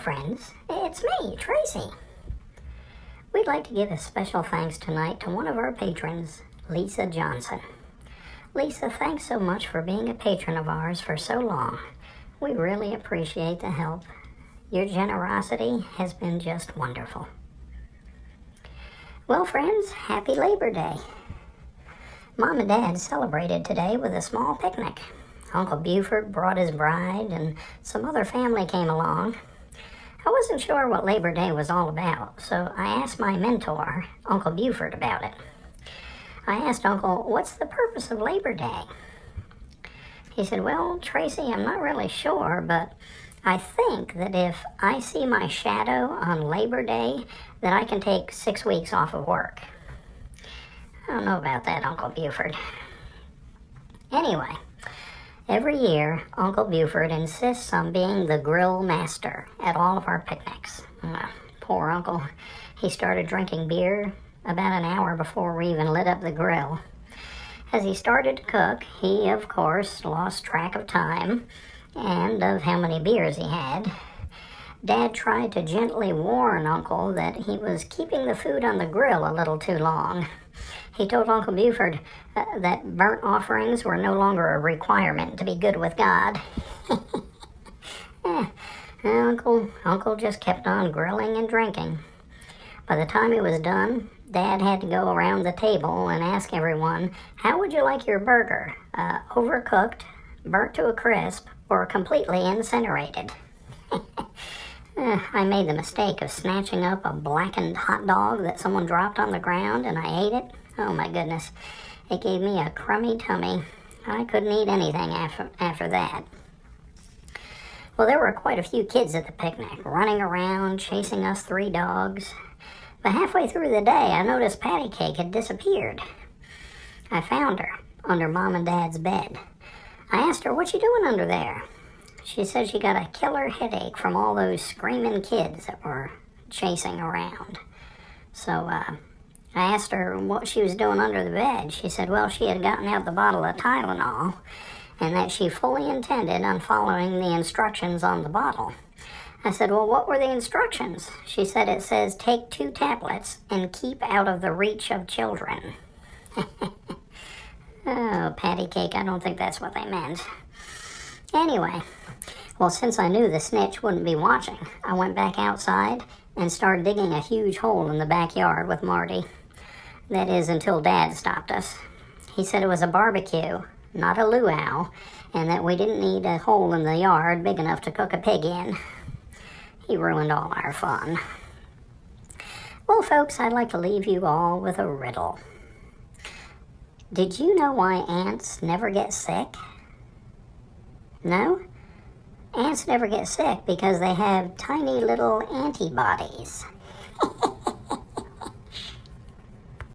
friends. It's me, Tracy. We'd like to give a special thanks tonight to one of our patrons, Lisa Johnson. Lisa, thanks so much for being a patron of ours for so long. We really appreciate the help. Your generosity has been just wonderful. Well, friends, happy Labor Day. Mom and Dad celebrated today with a small picnic. Uncle Buford brought his bride, and some other family came along. I wasn't sure what Labor Day was all about, so I asked my mentor, Uncle Buford, about it. I asked Uncle, what's the purpose of Labor Day? He said, well, Tracy, I'm not really sure, but I think that if I see my shadow on Labor Day, that I can take 6 weeks off of work. I don't know about that, Uncle Buford. Anyway, every year, Uncle Buford insists on being the grill master at all of our picnics. Poor Uncle. He started drinking beer about an hour before we even lit up the grill. As he started to cook, he, of course, lost track of time and of how many beers he had. Dad tried to gently warn Uncle that he was keeping the food on the grill a little too long. He told Uncle Buford that burnt offerings were no longer a requirement to be good with God. Uncle just kept on grilling and drinking. By the time he was done, Dad had to go around the table and ask everyone, how would you like your burger? Overcooked, burnt to a crisp, or completely incinerated? I made the mistake of snatching up a blackened hot dog that someone dropped on the ground, and I ate it. Oh my goodness, it gave me a crummy tummy. I couldn't eat anything after that. Well, there were quite a few kids at the picnic, running around, chasing us 3 dogs. But halfway through the day, I noticed Patty Cake had disappeared. I found her under Mom and Dad's bed. I asked her, what you doing under there? She said she got a killer headache from all those screaming kids that were chasing around. So I asked her what she was doing under the bed. She said, well, she had gotten out the bottle of Tylenol and that she fully intended on following the instructions on the bottle. I said, well, what were the instructions? She said, it says, take 2 tablets and keep out of the reach of children. Oh, Patty Cake, I don't think that's what they meant. Anyway, well, since I knew the snitch wouldn't be watching, I went back outside and started digging a huge hole in the backyard with Marty. That is, until Dad stopped us. He said it was a barbecue, not a luau, and that we didn't need a hole in the yard big enough to cook a pig in. He ruined all our fun. Well, folks, I'd like to leave you all with a riddle. Did you know why ants never get sick? No? Ants never get sick because they have tiny little antibodies.